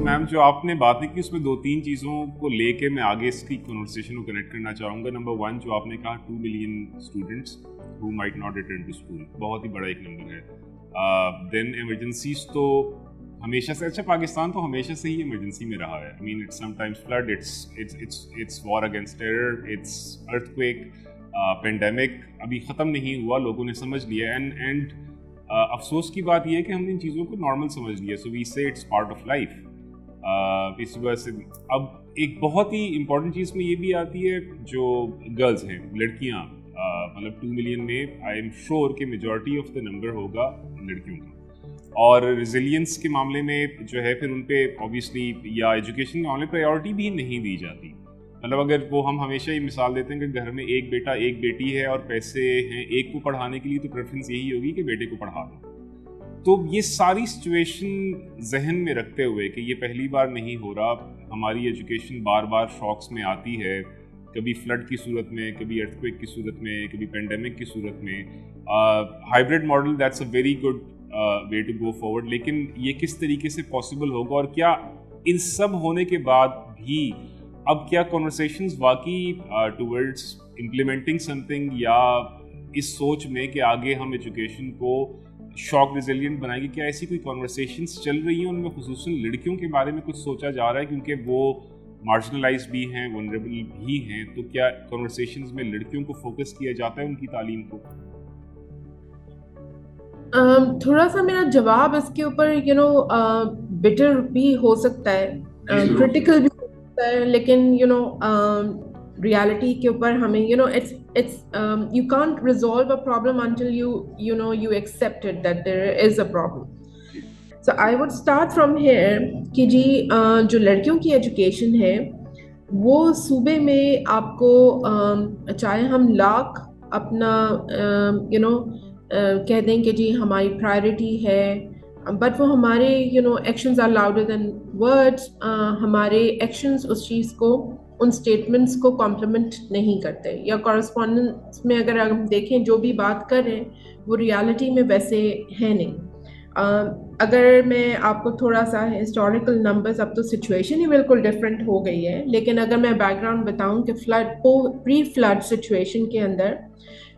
Ma'am जो आपने बातें की उसमें 2-3 चीज़ों को लेके मैं आगे इसकी कन्वर्सेशन को कनेक्ट करना चाहूँगा। नंबर 1 जो आपने कहा 2 million students who might not return to school, बहुत ही बड़ा एक नंबर है। देन इमरजेंसीज तो हमेशा से, अच्छा पाकिस्तान तो हमेशा से ही इमरजेंसी में रहा है। I mean it's sometimes flood, it's war against terror, it's earthquake, pandemic अभी ख़त्म नहीं हुआ, लोगों ने समझ लिया। एंड अफसोस की बात यह है कि हमने इन चीज़ों को नॉर्मल समझ लिया, सो वी से इट्स पार्ट ऑफ लाइफ। इस वजह से अब एक बहुत ही इम्पॉर्टेंट चीज़ में ये भी आती है, जो गर्ल्स हैं, लड़कियाँ, मतलब 2 मिलियन में आई एम श्योर कि मेजॉरिटी ऑफ द नंबर होगा लड़कियों का। और रिजिलियंस के मामले में जो है फिर उन पे ऑब्वियसली, या एजुकेशन के मामले प्रायोरिटी भी नहीं दी जाती। मतलब अगर वो हम हमेशा ही मिसाल देते हैं कि घर में एक बेटा एक बेटी है और पैसे हैं एक को पढ़ाने के लिए, तो प्रेफरेंस यही होगी कि बेटे को पढ़ा दो। तो ये सारी सिचुएशन जहन में रखते हुए कि ये पहली बार नहीं हो रहा, हमारी एजुकेशन बार बार शॉक्स में आती है, कभी फ्लड की सूरत में, कभी अर्थक्वेक की सूरत में, कभी पेंडेमिक की सूरत में। Hybrid model that's a very good way to go forward, लेकिन ये किस तरीके से पॉसिबल होगा, और क्या इन सब होने के बाद भी अब क्या कॉन्वर्सेशंस वाकई टुवर्ड्स इम्प्लीमेंटिंग समथिंग, या इस सोच में कि आगे हम एजुकेशन को शॉक रिजिलियंट बनाएगी, क्या ऐसी कोई कॉन्वर्सेशंस चल रही हैं उनमें, खुसूसन लड़कियों के बारे में कुछ सोचा जा रहा है, क्योंकि वो मार्जिनलाइज भी हैं, वनरेबल भी हैं, तो क्या कॉन्वर्सेशंस में लड़कियों को फोकस किया जाता है उनकी तालीम को? थोड़ा सा मेरा जवाब इसके ऊपर बिटर भी हो सकता है, क्रिटिकल भी हो सकता है, लेकिन रियलिटी के ऊपर हमें it's you can't resolve a problem until you accept it that there is a problem. So I would start from here कि जी जो लड़कियों की एजुकेशन है वो सूबे में आपको चाहे हम लाख अपना कह दें कि जी हमारी प्रायोरिटी है, बट वो हमारे actions are louder than words, हमारे एक्शंस उस चीज़ को, उन स्टेटमेंट्स को कॉम्प्लीमेंट नहीं करते, या कॉरस्पॉन्डेंस में अगर हम देखें जो भी बात कर रहे हैं वो रियलिटी में वैसे है नहीं। अगर मैं आपको थोड़ा सा हिस्टोरिकल नंबर्स, अब तो सिचुएशन ही बिल्कुल डिफरेंट हो गई है, लेकिन अगर मैं बैकग्राउंड बताऊं कि फ्लड, प्री फ्लड सिचुएशन के अंदर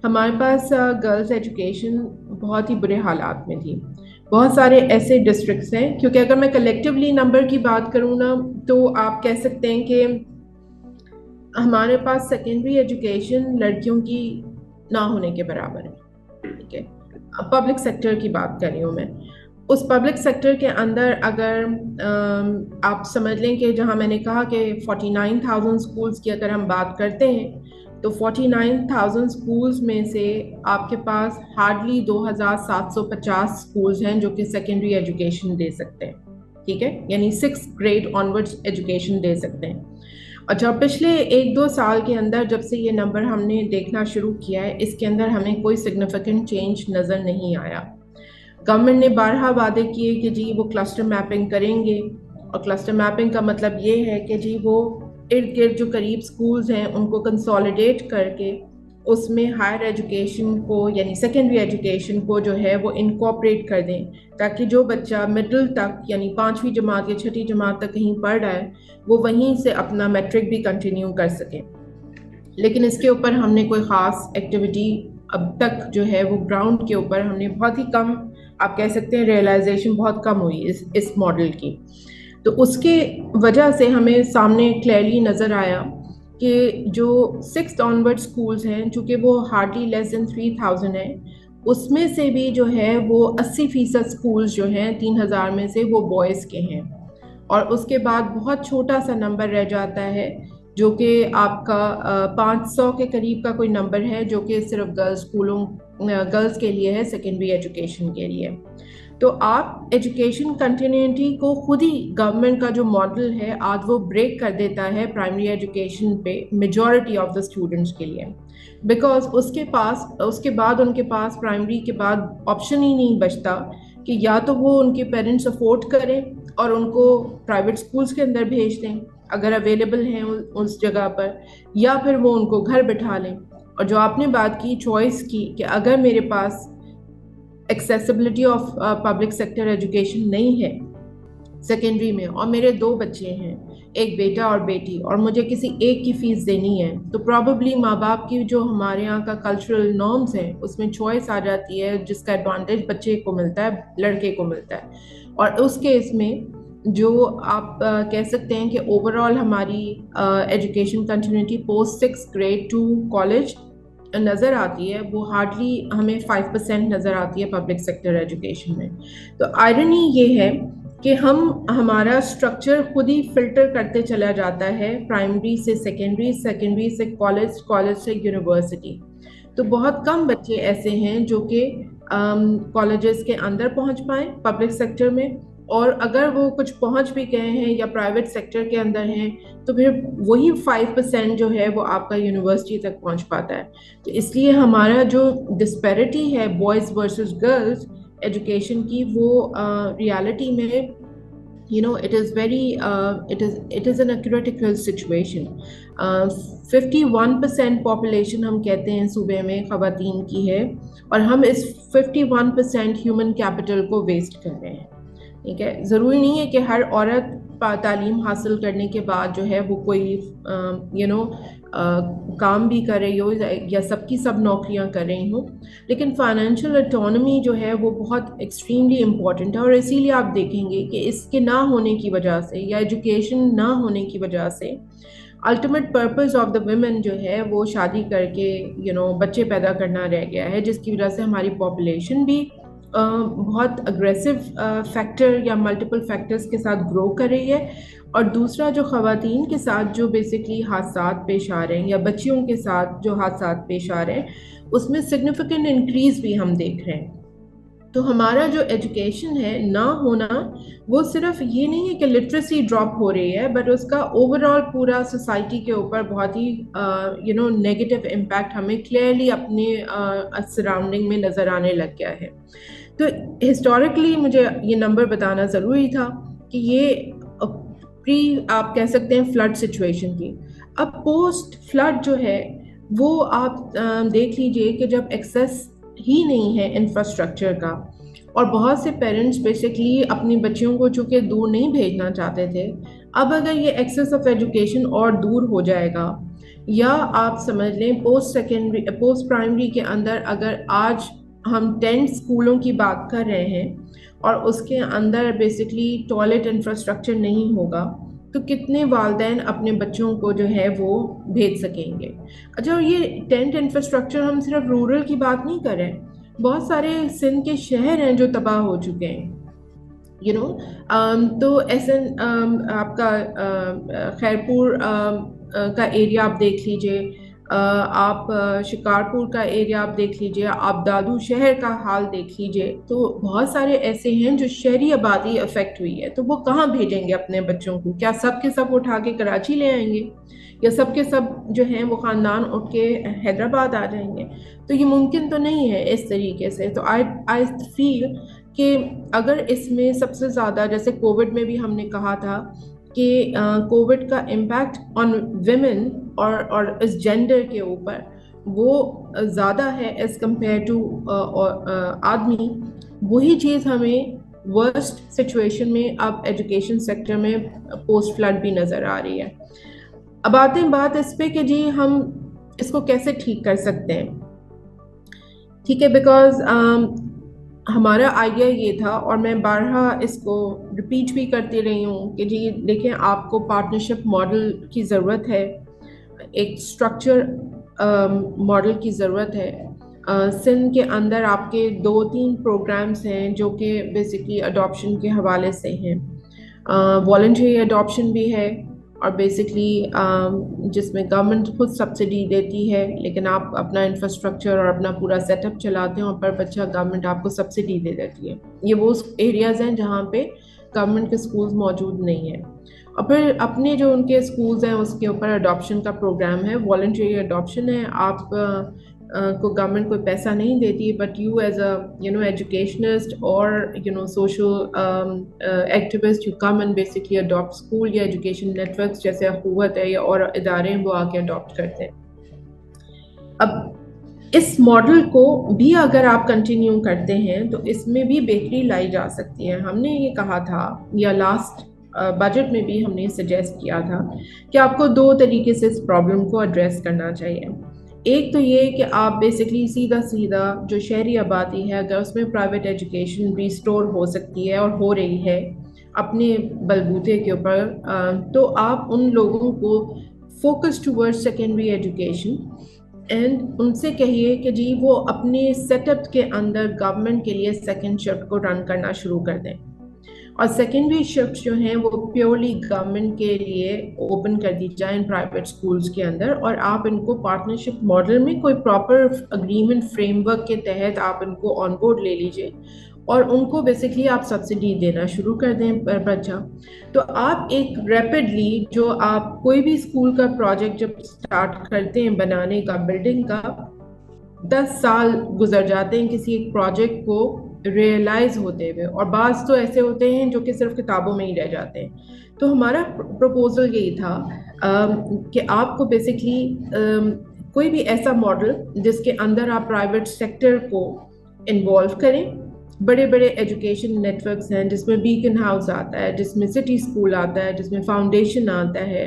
हमारे पास गर्ल्स एजुकेशन बहुत ही बुरे हालात में थी। बहुत सारे ऐसे डिस्ट्रिक्ट्स हैं, क्योंकि अगर मैं कलेक्टिवली नंबर की बात करूँ ना, तो आप कह सकते हैं कि हमारे पास सेकेंडरी एजुकेशन लड़कियों की ना होने के बराबर है, ठीक है। पब्लिक सेक्टर की बात कर रही हूँ मैं। उस पब्लिक सेक्टर के अंदर अगर आप समझ लें कि जहाँ मैंने कहा कि 49,000 स्कूल्स की अगर हम बात करते हैं, तो 49,000 स्कूल्स में से आपके पास हार्डली 2,750 स्कूल्स हैं जो कि सेकेंडरी एजुकेशन दे सकते हैं, ठीक है, यानी 6th ग्रेड ऑनवर्ड्स एजुकेशन दे सकते हैं। अच्छा, पिछले 1-2 साल के अंदर जब से ये नंबर हमने देखना शुरू किया है, इसके अंदर हमें कोई सिग्निफिकेंट चेंज नज़र नहीं आया। गवर्नमेंट ने 12 वादे किए कि जी वो क्लस्टर मैपिंग करेंगे, और क्लस्टर मैपिंग का मतलब ये है कि जी वो इर्द गिर्द जो करीब स्कूल्स हैं उनको कंसोलिडेट करके उसमें हायर एजुकेशन को, यानी सेकेंडरी एजुकेशन को जो है वो इनकॉर्पोरेट कर दें, ताकि जो बच्चा मिडिल तक यानी 5वीं जमात या 6ठी जमात तक कहीं पढ़ रहा है वो वहीं से अपना मैट्रिक भी कंटिन्यू कर सके। लेकिन इसके ऊपर हमने कोई ख़ास एक्टिविटी अब तक जो है वो ग्राउंड के ऊपर हमने बहुत ही कम, आप कह सकते हैं रियलाइजेशन बहुत कम हुई इस मॉडल की। तो उसके वजह से हमें सामने क्लियरली नज़र आया कि जो 6th ऑनवर्ड स्कूल्स हैं, चूँकि वो हार्डली लेस देन 3,000 है, उसमें से भी जो है वो 80% स्कूल्स जो हैं 3,000 में से वो बॉयज़ के हैं, और उसके बाद बहुत छोटा सा नंबर रह जाता है जो कि आपका 500 के करीब का कोई नंबर है जो कि सिर्फ गर्ल्स के लिए है, सेकेंडरी एजुकेशन के लिए। तो आप एजुकेशन कंटिन्यूटी को खुद ही गवर्नमेंट का जो मॉडल है आज वो ब्रेक कर देता है प्राइमरी एजुकेशन पे मेजॉरिटी ऑफ द स्टूडेंट्स के लिए, बिकॉज उसके बाद उनके पास प्राइमरी के बाद ऑप्शन ही नहीं बचता कि या तो वो उनके पेरेंट्स अफोर्ड करें और उनको प्राइवेट स्कूल्स के अंदर भेज दें अगर अवेलेबल हैं उस जगह पर, या फिर वो उनको घर बिठा लें। और जो आपने बात की चॉइस की कि अगर मेरे पास accessibility of public sector education نہیں ہے سیکنڈری میں، اور میرے 2 بچے ہیں، ایک بیٹا اور بیٹی، اور مجھے کسی ایک کی فیس دینی ہے، تو پرابیبلی ماں باپ کی جو ہمارے یہاں کا کلچرل نارمز ہیں اس میں چوائس آ جاتی ہے جس کا ایڈوانٹیج بچے کو ملتا ہے، لڑکے کو ملتا ہے. اور اس کیس میں جو آپ کہہ سکتے ہیں کہ اوور آل ہماری education continuity post 6 grade to college نظر آتی ہے، وہ ہارڈلی ہمیں 5% نظر آتی ہے پبلک سیکٹر ایجوکیشن میں. تو آئرنی یہ ہے کہ ہمارا اسٹرکچر خود ہی فلٹر کرتے چلا جاتا ہے، پرائمری سے سیکنڈری، سیکنڈری سے کالج، کالج سے یونیورسٹی. تو بہت کم بچے ایسے ہیں جو کہ کالجز کے اندر پہنچ پائیں پبلک سیکٹر میں، اور اگر وہ کچھ پہنچ بھی گئے ہیں یا پرائیویٹ سیکٹر کے اندر ہیں تو پھر وہی 5% جو ہے وہ آپ کا یونیورسٹی تک پہنچ پاتا ہے. تو اس لیے ہمارا جو ڈسپیرٹی ہے بوائز ورسز گرلز ایجوکیشن کی، وہ ریالٹی میں it is very it is in a critical situation. 51% population ہم کہتے ہیں صوبے میں خواتین کی ہے، اور ہم اس 51% ہیومن کیپٹل کو ویسٹ کر رہے ہیں. ٹھیک ہے، ضروری نہیں ہے کہ ہر عورت تعلیم حاصل کرنے کے بعد جو ہے وہ کوئی کام بھی کر رہی ہو یا سب کی سب نوکریاں کر رہی ہوں، لیکن فائنینشیل اٹانومی جو ہے وہ بہت ایکسٹریملی امپورٹنٹ ہے. اور اسی لیے آپ دیکھیں گے کہ اس کے نہ ہونے کی وجہ سے یا ایجوکیشن نہ ہونے کی وجہ سے ultimate purpose of the women جو ہے وہ شادی کر کے بچے پیدا کرنا رہ گیا ہے، جس کی وجہ سے ہماری پاپولیشن بھی بہت اگریسو فیکٹر یا ملٹیپل فیکٹرز کے ساتھ گرو کر رہی ہے. اور دوسرا جو خواتین کے ساتھ جو بیسکلی حادثات پیش آ رہے ہیں یا بچیوں کے ساتھ جو حادثات پیش آ رہے ہیں اس میں سگنیفیکنٹ انکریز بھی ہم دیکھ رہے ہیں. تو ہمارا جو ایجوکیشن ہے نہ ہونا وہ صرف یہ نہیں ہے کہ لٹریسی ڈراپ ہو رہی ہے، بٹ اس کا اوور آل پورا سوسائٹی کے اوپر بہت ہی نیگیٹو امپیکٹ ہمیں کلیئرلی اپنے سراؤنڈنگ میں نظر آنے لگ گیا ہے. تو ہسٹوریکلی مجھے یہ نمبر بتانا ضروری تھا کہ یہ پری آپ کہہ سکتے ہیں فلڈ سچویشن کی. اب پوسٹ فلڈ جو ہے وہ آپ دیکھ لیجئے کہ جب ایکسیس ہی نہیں ہے انفراسٹرکچر کا، اور بہت سے پیرنٹس بیسکلی اپنی بچیوں کو چونکہ دور نہیں بھیجنا چاہتے تھے، اب اگر یہ ایکسیس آف ایجوکیشن اور دور ہو جائے گا، یا آپ سمجھ لیں پوسٹ پرائمری کے اندر اگر آج ہم 10 اسکولوں کی بات کر رہے ہیں اور اس کے اندر بیسکلی ٹوائلٹ انفراسٹرکچر نہیں ہوگا تو کتنے والدین اپنے بچوں کو جو ہے وہ بھیج سکیں گے. اچھا، اور یہ ٹینٹ انفراسٹرکچر ہم صرف رورل کی بات نہیں کر رہے، بہت سارے سندھ کے شہر ہیں جو تباہ ہو چکے ہیں. تو ایسے آپ کا خیرپور کا ایریا آپ دیکھ لیجئے، آپ شکارپور کا ایریا آپ دیکھ لیجئے، آپ دادو شہر کا حال دیکھ لیجئے. تو بہت سارے ایسے ہیں جو شہری آبادی افیکٹ ہوئی ہے، تو وہ کہاں بھیجیں گے اپنے بچوں کو؟ کیا سب کے سب اٹھا کے کراچی لے آئیں گے، یا سب کے سب جو ہیں وہ خاندان اٹھ کے حیدرآباد آ جائیں گے؟ تو یہ ممکن تو نہیں ہے اس طریقے سے. تو آئی فیل کہ اگر اس میں سب سے زیادہ، جیسے کووڈ میں بھی ہم نے کہا تھا کہ کووڈ کا امپیکٹ آن ویمن اور اس جینڈر کے اوپر وہ زیادہ ہے ایز کمپیئر ٹو آدمی، وہی چیز ہمیں ورسٹ سچویشن میں اب ایجوکیشن سیکٹر میں پوسٹ فلڈ بھی نظر آ رہی ہے. اب آتے ہیں بات اس پہ کہ جی ہم اس کو کیسے ٹھیک کر سکتے ہیں. ٹھیک ہے، بیکاز ہمارا آئیڈیا یہ تھا، اور میں بارہا اس کو ریپیٹ بھی کرتی رہی ہوں کہ جی دیکھیں، آپ کو پارٹنرشپ ماڈل کی ضرورت ہے، ایک اسٹرکچر ماڈل کی ضرورت ہے. سندھ کے اندر آپ کے 2-3 پروگرامز ہیں جو کہ بیسکلی اڈاپشن کے حوالے سے ہیں. والنٹری اڈاپشن بھی ہے، اور بیسکلی جس میں گورنمنٹ خود سبسڈی دیتی ہے، لیکن آپ اپنا انفراسٹرکچر اور اپنا پورا سیٹ اپ چلاتے ہیں اور پر بچہ گورنمنٹ آپ کو سبسڈی دے دیتی ہے. یہ وہ ایریاز ہیں جہاں پہ گورنمنٹ کے اسکولز موجود نہیں ہیں. اور پھر اپنے جو ان کے اسکولز ہیں اس کے اوپر اڈاپشن کا پروگرام ہے، والنٹری اڈاپشن ہے. آپ کو گورنمنٹ کوئی پیسہ نہیں دیتی، but you is a educationist اور social activist you come and basically adopt school یا ایجوکیشن نیٹ ورکس جیسے اخوت ہے یا اور ادارے ہیں وہ آ کے اڈاپٹ کرتے ہیں. اب इस मॉडल को भी अगर आप कंटिन्यू करते हैं तो इसमें भी बेहतरी लाई जा सकती है। हमने ये कहा था, या लास्ट बजट में भी हमने सजेस्ट किया था कि आपको दो तरीके से इस प्रॉब्लम को एड्रेस करना चाहिए। एक तो ये कि आप बेसिकली सीधा सीधा जो शहरी आबादी है, अगर उसमें प्राइवेट एजुकेशन रिस्टोर हो सकती है और हो रही है अपने बलबूते के ऊपर, तो आप उन लोगों को focus towards secondary education and उनसे कहिए कि जी वो अपने सेटअप के अंदर गवर्नमेंट के लिए सेकेंड शिफ्ट को रन करना शुरू कर दें, और सेकेंडरी शिफ्ट जो हैं वो प्योरली गवर्नमेंट के लिए ओपन कर दी जाए प्राइवेट स्कूल्स के अंदर, और आप इनको पार्टनरशिप मॉडल में कोई प्रॉपर अग्रीमेंट फ्रेमवर्क के तहत आप इनको ऑन बोर्ड ले लीजिए और उनको बेसिकली आप सब्सिडी देना शुरू कर दें पर बच्चा। तो आप एक रैपिडली जो आप कोई भी स्कूल का प्रोजेक्ट जब स्टार्ट करते हैं बनाने का, बिल्डिंग का, 10 साल गुजर जाते हैं किसी एक प्रोजेक्ट को रियलाइज होते हुए, और बाज़ तो ऐसे होते हैं जो कि सिर्फ किताबों में ही रह जाते हैं। तो हमारा प्रपोजल यही था कि आपको बेसिकली कोई भी ऐसा मॉडल जिसके अंदर आप प्राइवेट सेक्टर को इन्वॉल्व करें। बड़े बड़े एजुकेशन नेटवर्क्स हैं जिसमें बीकन हाउस आता है, जिसमें सिटी स्कूल आता है, जिसमें फाउंडेशन आता है,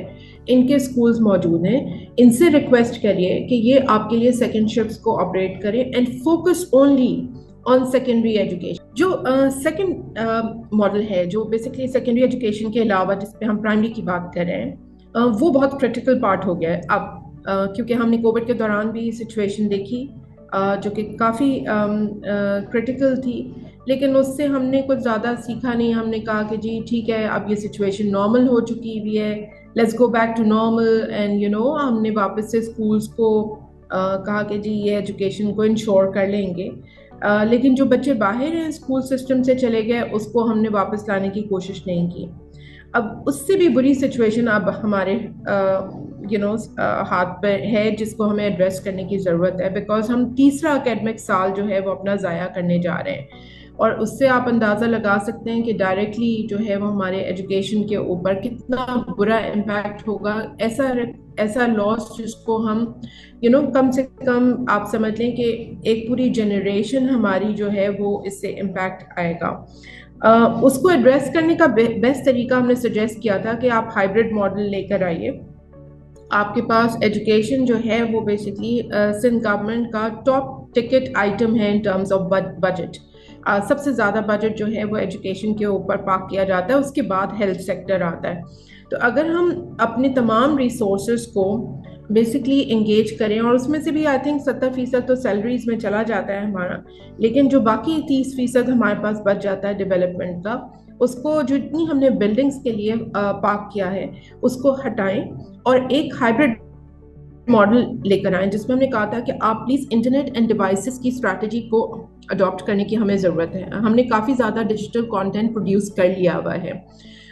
इनके स्कूल्स मौजूद हैं। इनसे रिक्वेस्ट करिए कि ये आपके लिए सेकेंड शिफ्ट्स को ऑपरेट करें and focus only on secondary education. जो सेकेंड मॉडल है, जो बेसिकली सेकेंडरी एजुकेशन के अलावा जिस पे हम प्राइमरी की बात कर रहे हैं, वो बहुत क्रिटिकल पार्ट हो गया है अब, क्योंकि हमने कोविड के दौरान भी सिचुएशन देखी जो कि काफ़ी क्रिटिकल थी, लेकिन उससे हमने कुछ ज़्यादा सीखा नहीं। हमने कहा कि जी ठीक है, अब ये सिचुएशन नॉर्मल हो चुकी हुई है, let's go back to normal, and हमने वापस से स्कूल्स को कहा कि जी ये एजुकेशन को इंश्योर कर लेंगे। लेकिन जो बच्चे बाहर हैं स्कूल सिस्टम से चले गए, उसको हमने वापस लाने की कोशिश नहीं की। अब उससे भी बुरी सिचुएशन अब हमारे हाथ पर है, जिसको हमें एड्रेस करने की ज़रूरत है, बिकॉज हम तीसरा एकेडमिक साल जो है वो अपना ज़ाया करने जा रहे हैं, और उससे आप अंदाज़ा लगा सकते हैं कि डायरेक्टली जो है वो हमारे एजुकेशन के ऊपर कितना बुरा इम्पैक्ट होगा। ऐसा लॉस जिसको हम कम से कम आप समझ लें कि एक पूरी जनरेशन हमारी जो है वो इससे इम्पैक्ट आएगा। उसको एड्रेस करने का बेस्ट तरीका हमने सजेस्ट किया था कि आप हाइब्रिड मॉडल लेकर आइए। आपके पास एजुकेशन जो है वो बेसिकली सिंध गवर्नमेंट का टॉप टिकट आइटम है इन टर्म्स ऑफ बजट। सबसे ज़्यादा बजट जो है वो एजुकेशन के ऊपर पार्क किया जाता है, उसके बाद हेल्थ सेक्टर आता है। तो अगर हम अपने तमाम रिसोर्सेज को बेसिकली इंगेज करें, और उसमें से भी आई थिंक 70% तो सैलरीज में चला जाता है हमारा, लेकिन जो बाकी 30% हमारे पास बच जाता है डेवलपमेंट का, उसको जितनी हमने बिल्डिंग्स के लिए पार्क किया है उसको हटाएं और एक हाइब्रिड मॉडल लेकर आए, जिसमें हमने कहा था कि आप प्लीज़ इंटरनेट एंड डिवाइसेस की स्ट्रैटेजी को अडॉप्ट करने की हमें ज़रूरत है। हमने काफ़ी ज़्यादा डिजिटल कंटेंट प्रोड्यूस कर लिया हुआ है,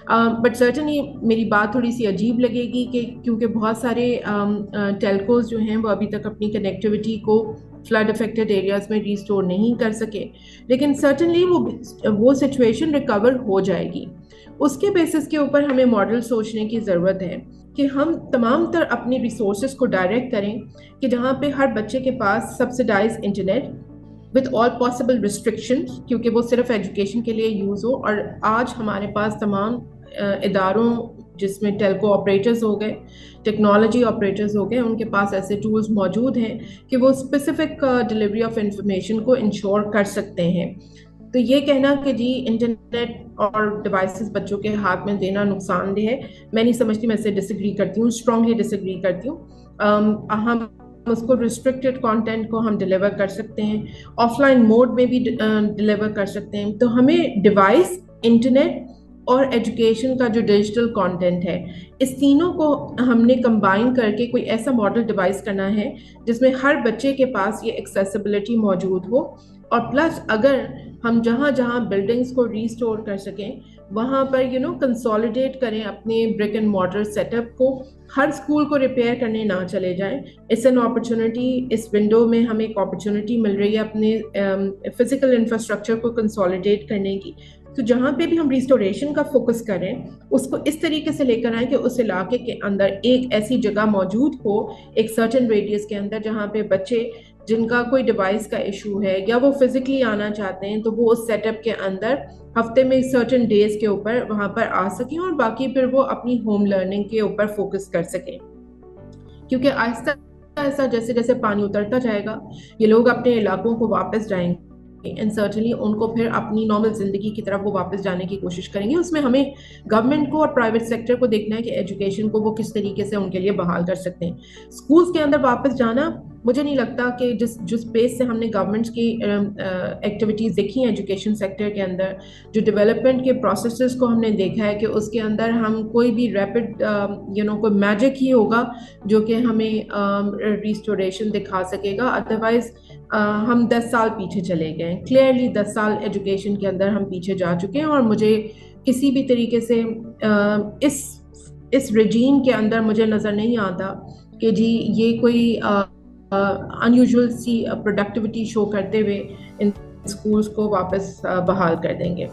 बट सर्टनली मेरी बात थोड़ी सी अजीब लगेगी कि क्योंकि बहुत सारे टेलकोज जो हैं वो अभी तक अपनी कनेक्टिविटी को फ्लड अफेक्टेड एरियाज़ में रिस्टोर नहीं कर सके, लेकिन सर्टनली वो सिचुएशन रिकवर हो जाएगी। उसके बेसिस के ऊपर हमें मॉडल सोचने की ज़रूरत है कि हम तमाम तर अपने रिसोर्सेज को डायरेक्ट करें कि जहाँ पे हर बच्चे के पास subsidise internet with all possible restrictions, क्योंकि वो सिर्फ एजुकेशन के लिए यूज़ हो। और आज हमारे पास तमाम इदारों जिसमें टेलको ऑपरेटर्स हो गए, टेक्नोलॉजी ऑपरेटर्स हो गए, उनके पास ऐसे टूल्स मौजूद हैं कि वो स्पेसिफिक डिलीवरी ऑफ इंफॉर्मेशन को इंश्योर कर सकते हैं। तो ये कहना कि जी इंटरनेट और डिवाइसेस बच्चों के हाथ में देना नुकसानदेह है, मैं नहीं समझती, मैं इससे डिसएग्री करती हूँ, स्ट्रांगली डिसएग्री करती हूँ। हम उसको रिस्ट्रिक्टेड कंटेंट को हम डिलीवर कर सकते हैं, ऑफलाइन मोड में भी डिलीवर कर सकते हैं। तो हमें डिवाइस, इंटरनेट और एजुकेशन का जो डिजिटल कंटेंट है, इस तीनों को हमने कंबाइन करके कोई ऐसा मॉडल डिवाइस करना है जिसमें हर बच्चे के पास ये एक्सेसिबिलिटी मौजूद हो। और प्लस अगर हम जहाँ जहाँ बिल्डिंग्स को रीस्टोर कर सकें वहाँ पर कंसोलिडेट करें अपने ब्रिक एंड मॉर्टर सेटअप को, हर स्कूल को रिपेयर करने ना चले जाएं। इट्स एन अपॉर्चुनिटी, इस विंडो में हमें एक अपॉर्चुनिटी मिल रही है अपने फिजिकल इंफ्रास्ट्रक्चर को कंसोलिडेट करने की। तो जहाँ पे भी हम रिस्टोरेशन का फोकस करें, उसको इस तरीके से लेकर आएं कि उस इलाके के अंदर एक ऐसी जगह मौजूद हो, एक सर्टेन रेडियस के अंदर, जहाँ पे बच्चे جن کا کوئی ڈیوائس کا ایشو ہے یا وہ فزیکلی آنا چاہتے ہیں تو وہ اس سیٹ اپ کے اندر ہفتے میں سرٹن ڈیز کے اوپر وہاں پر آ سکیں اور باقی پھر وہ اپنی ہوم لرننگ کے اوپر فوکس کر سکیں. کیونکہ آہستہ آہستہ جیسے جیسے پانی اترتا جائے گا یہ لوگ اپنے علاقوں کو واپس جائیں گے اینڈ سرٹنلی ان کو پھر اپنی نارمل زندگی کی طرف وہ واپس جانے کی کوشش کریں گے. اس میں ہمیں گورنمنٹ کو اور پرائیویٹ سیکٹر کو دیکھنا ہے کہ ایجوکیشن کو وہ کس طریقے سے ان کے لیے بحال کر سکتے ہیں. اسکولس کے اندر واپس جانا مجھے نہیں لگتا کہ جس بیس سے ہم نے گورنمنٹ کی ایکٹیویٹیز دیکھی ہیں ایجوکیشن سیکٹر کے اندر, جو ڈیولپمنٹ کے پروسیسز کو ہم نے دیکھا ہے کہ اس کے اندر ہم کوئی بھی ریپڈ کوئی میجک ہی ہوگا جو کہ ہمیں ریسٹوریشن دکھا سکے گا. ادروائز ہم 10 سال پیچھے چلے گئے, کلیئرلی 10 سال ایجوکیشن کے اندر ہم پیچھے جا چکے ہیں. اور مجھے کسی بھی طریقے سے اس رجیم کے اندر مجھے نظر نہیں آتا کہ جی یہ کوئی انیوژل سی پروڈکٹیوٹی شو کرتے ہوئے ان اسکولس کو واپس بحال کر دیں گے.